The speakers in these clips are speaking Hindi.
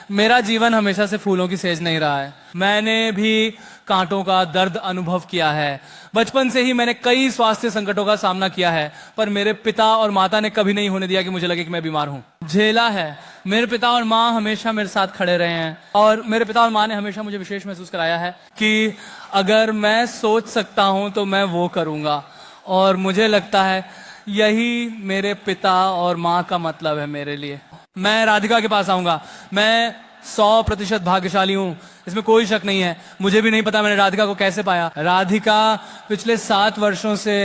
मेरा जीवन हमेशा से फूलों की सेज नहीं रहा है। मैंने भी कांटों का दर्द अनुभव किया है। बचपन से ही मैंने कई स्वास्थ्य संकटों का सामना किया है, पर मेरे पिता और माता ने कभी नहीं होने दिया कि मुझे लगे कि मैं बीमार हूं। झेला है। मेरे पिता और माँ हमेशा मेरे साथ खड़े रहे हैं, और मेरे पिता और माँ ने हमेशा मुझे विशेष महसूस कराया है कि अगर मैं सोच सकता हूं तो मैं वो करूंगा। और मुझे लगता है यही मेरे पिता और माँ का मतलब है मेरे लिए। मैं राधिका के पास आऊंगा। मैं 100% भाग्यशाली हूं, इसमें कोई शक नहीं है। मुझे भी नहीं पता मैंने राधिका को कैसे पाया। राधिका पिछले 7 वर्षों से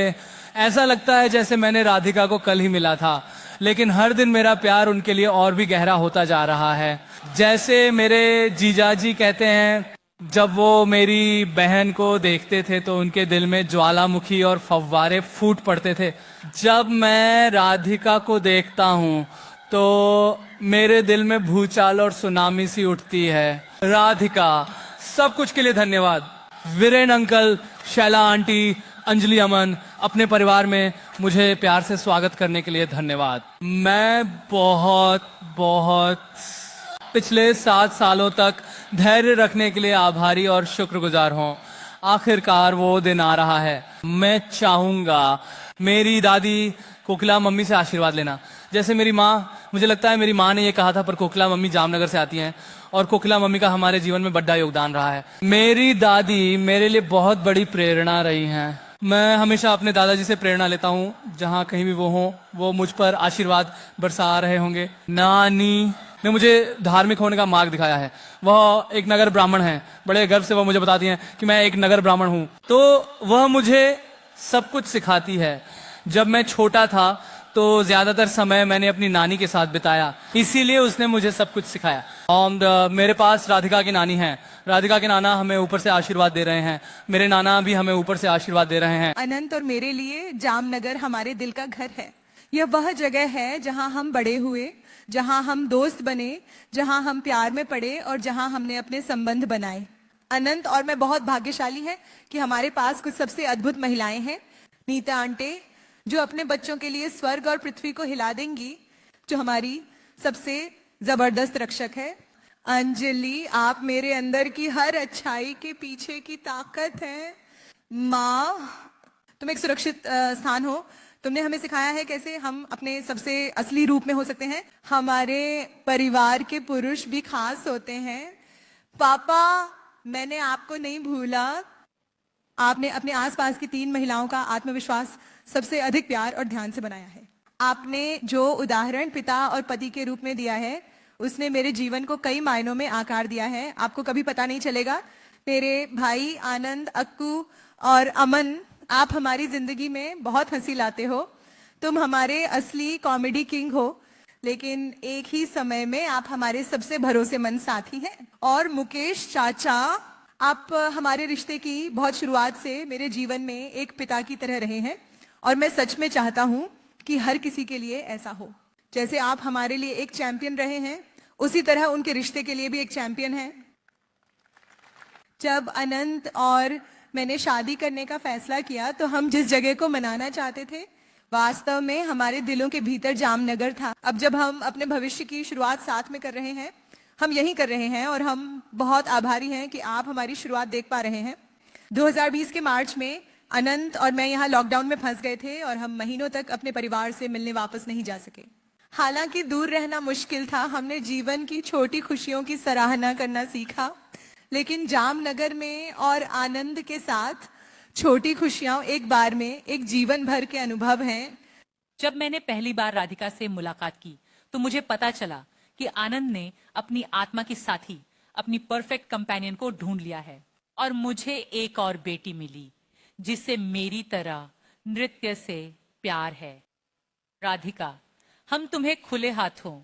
ऐसा लगता है जैसे मैंने राधिका को कल ही मिला था, लेकिन हर दिन मेरा प्यार उनके लिए और भी गहरा होता जा रहा है। जैसे मेरे जीजाजी कहते हैं, जब वो मेरी बहन को देखते थे तो उनके दिल में ज्वालामुखी और फव्वारे फूट पड़ते थे। जब मैं राधिका को देखता हूँ तो मेरे दिल में भूचाल और सुनामी सी उठती है। राधिका, सब कुछ के लिए धन्यवाद। वीरेन अंकल, शैला आंटी, अंजलि अमन, अपने परिवार में मुझे प्यार से स्वागत करने के लिए धन्यवाद। मैं बहुत बहुत पिछले 7 सालों तक धैर्य रखने के लिए आभारी और शुक्रगुजार हूँ। आखिरकार वो दिन आ रहा है। मैं चाहूंगा मेरी दादी कोकिला मम्मी से आशीर्वाद लेना। जैसे मेरी माँ, मुझे लगता है मेरी माँ ने ये कहा था, पर कोकिला मम्मी जामनगर से आती हैं और कोकिला मम्मी का हमारे जीवन में बड़ा योगदान रहा है। मेरी दादी मेरे लिए बहुत बड़ी प्रेरणा रही हैं। मैं हमेशा अपने दादाजी से प्रेरणा लेता हूँ। जहाँ कहीं भी वो हों, वो मुझ पर आशीर्वाद बरसा रहे होंगे। नानी ने मुझे धार्मिक होने का मार्ग दिखाया है। वह एक नगर ब्राह्मण है। बड़े गर्व से वह मुझे बताती हैं कि मैं एक नगर ब्राह्मण हूँ। तो वह मुझे सब कुछ सिखाती है। जब मैं छोटा था तो ज्यादातर समय मैंने अपनी नानी के साथ बिताया, इसीलिए उसने मुझे सब कुछ सिखाया। और मेरे पास राधिका की नानी है। राधिका के नाना हमें ऊपर से आशीर्वाद दे रहे हैं। मेरे नाना भी हमें ऊपर से आशीर्वाद दे रहे हैं। अनंत और मेरे लिए जामनगर हमारे दिल का घर है। यह वह जगह है जहां हम बड़े हुए, जहां हम दोस्त बने, जहां हम प्यार में पड़े और जहां हमने अपने संबंध बनाए। अनंत और मैं बहुत भाग्यशाली हैं कि हमारे पास कुछ सबसे अद्भुत महिलाएं हैं। नीता आंटे, जो अपने बच्चों के लिए स्वर्ग और पृथ्वी को हिला देंगी, जो हमारी सबसे जबरदस्त रक्षक है। अंजलि, आप मेरे अंदर की हर अच्छाई के पीछे की ताकत है। माँ, तुम एक सुरक्षित स्थान हो। तुमने हमें सिखाया है कैसे हम अपने सबसे असली रूप में हो सकते हैं। हमारे परिवार के पुरुष भी खास होते हैं। पापा, मैंने आपको नहीं भूला। आपने अपने आसपास की 3 महिलाओं का आत्मविश्वास सबसे अधिक प्यार और ध्यान से बनाया है। आपने जो उदाहरण पिता और पति के रूप में दिया है, उसने मेरे जीवन को कई मायनों में आकार दिया है। आपको कभी पता नहीं चलेगा। मेरे भाई आनंद, अक्कू और अमन, आप हमारी जिंदगी में बहुत हंसी लाते हो। तुम हमारे असली कॉमेडी किंग हो, लेकिन एक ही समय में आप हमारे सबसे भरोसेमंद साथी हैं। और मुकेश चाचा, आप हमारे रिश्ते की बहुत शुरुआत से मेरे जीवन में एक पिता की तरह रहे हैं, और मैं सच में चाहता हूं कि हर किसी के लिए ऐसा हो। जैसे आप हमारे लिए एक चैंपियन रहे हैं, उसी तरह उनके रिश्ते के लिए भी एक चैंपियन है। जब अनंत और मैंने शादी करने का फैसला किया तो हम जिस जगह को मनाना चाहते थे, वास्तव में हमारे दिलों के भीतर जामनगर था। अब जब हम अपने भविष्य की शुरुआत साथ में कर रहे हैं, हम यही कर रहे हैं, और हम बहुत आभारी हैं कि आप हमारी शुरुआत देख पा रहे हैं। 2020 के मार्च में अनंत और मैं यहाँ लॉकडाउन में फंस गए थे और हम महीनों तक अपने परिवार से मिलने वापस नहीं जा सके। हालांकि दूर रहना मुश्किल था, हमने जीवन की छोटी खुशियों की सराहना करना सीखा। लेकिन जामनगर में और आनंद के साथ छोटी खुशियां एक बार में एक जीवन भर के अनुभव हैं। जब मैंने पहली बार राधिका से मुलाकात की तो मुझे पता चला कि आनंद ने अपनी आत्मा की साथी, अपनी परफेक्ट कंपेनियन को ढूंढ लिया है, और मुझे एक और बेटी मिली जिससे मेरी तरह नृत्य से प्यार है। राधिका, हम तुम्हें खुले हाथों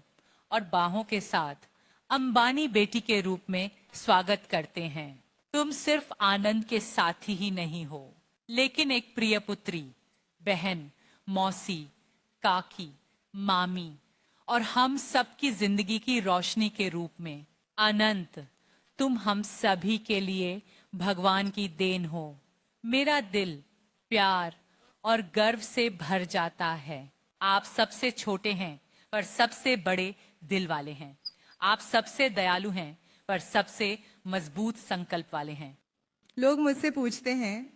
और बाहों के साथ अंबानी बेटी के रूप में स्वागत करते हैं। तुम सिर्फ आनंद के साथी ही नहीं हो, लेकिन एक प्रिय पुत्री, बहन, मौसी, काकी, मामी और हम सबकी जिंदगी की रोशनी के रूप में। अनंत, तुम हम सभी के लिए भगवान की देन हो। मेरा दिल प्यार और गर्व से भर जाता है। आप सबसे छोटे हैं पर सबसे बड़े दिल वाले हैं। आप सबसे दयालु हैं, पर सबसे मजबूत संकल्प वाले हैं। लोग मुझसे पूछते हैं,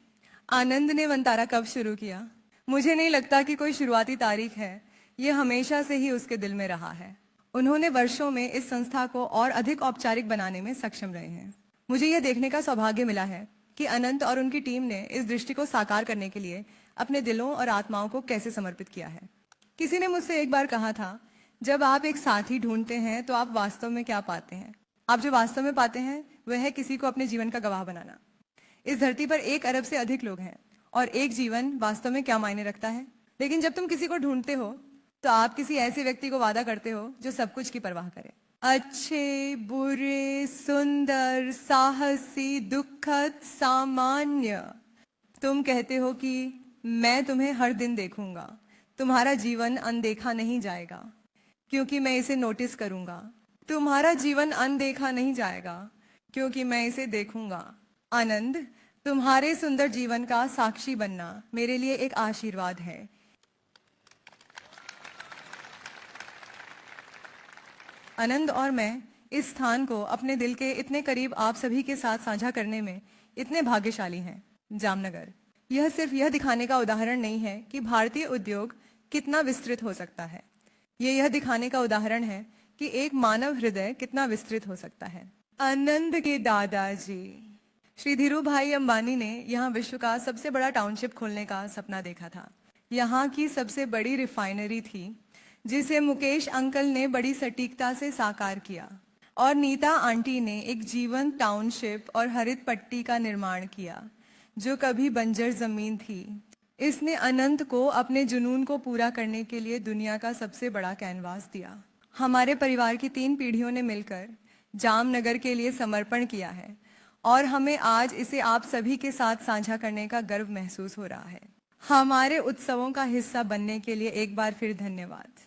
आनंद ने वंतारा कब शुरू किया? मुझे नहीं लगता कि कोई शुरुआती तारीख है, ये हमेशा से ही उसके दिल में रहा है। उन्होंने वर्षों में इस संस्था को और अधिक औपचारिक बनाने में सक्षम रहे हैं। मुझे यह देखने का सौभाग्य मिला है कि अनंत और उनकी टीम ने इस दृष्टि को साकार करने के लिए अपने दिलों और आत्माओं को कैसे समर्पित किया है। किसी ने मुझसे एक बार कहा था, जब आप एक साथी ढूंढते हैं तो आप वास्तव में क्या पाते हैं? आप जो वास्तव में पाते हैं वह है किसी को अपने जीवन का गवाह बनाना। इस धरती पर 1 अरब से अधिक लोग हैं और एक जीवन वास्तव में क्या मायने रखता है। लेकिन जब तुम किसी को ढूंढते हो तो आप किसी ऐसे व्यक्ति को वादा करते हो जो सब कुछ की परवाह करे। अच्छे, बुरे, सुंदर, साहसी, दुखद, सामान्य। तुम कहते हो कि मैं तुम्हें हर दिन देखूंगा, तुम्हारा जीवन अनदेखा नहीं जाएगा क्योंकि मैं इसे नोटिस करूंगा। तुम्हारा जीवन अनदेखा नहीं जाएगा क्योंकि मैं इसे देखूंगा। आनंद, तुम्हारे सुंदर जीवन का साक्षी बनना मेरे लिए एक आशीर्वाद है। आनंद और मैं इस स्थान को अपने दिल के इतने करीब आप सभी के साथ साझा करने में इतने भाग्यशाली हैं। जामनगर, यह सिर्फ यह दिखाने का उदाहरण नहीं है कि भारतीय उद्योग कितना विस्तृत हो सकता है, यह दिखाने का उदाहरण है कि एक मानव हृदय कितना विस्तृत हो सकता है। आनंद के दादाजी श्री धीरू भाई अंबानी ने यहाँ विश्व का सबसे बड़ा टाउनशिप खोलने का सपना देखा था। यहाँ की सबसे बड़ी रिफाइनरी थी जिसे मुकेश अंकल ने बड़ी सटीकता से साकार किया और नीता आंटी ने एक जीवंत टाउनशिप और हरित पट्टी का निर्माण किया जो कभी बंजर जमीन थी। इसने अनंत को अपने जुनून को पूरा करने के लिए दुनिया का सबसे बड़ा कैनवास दिया। हमारे परिवार की 3 पीढ़ियों ने मिलकर जामनगर के लिए समर्पण किया है और हमें आज इसे आप सभी के साथ साझा करने का गर्व महसूस हो रहा है। हमारे उत्सवों का हिस्सा बनने के लिए एक बार फिर धन्यवाद।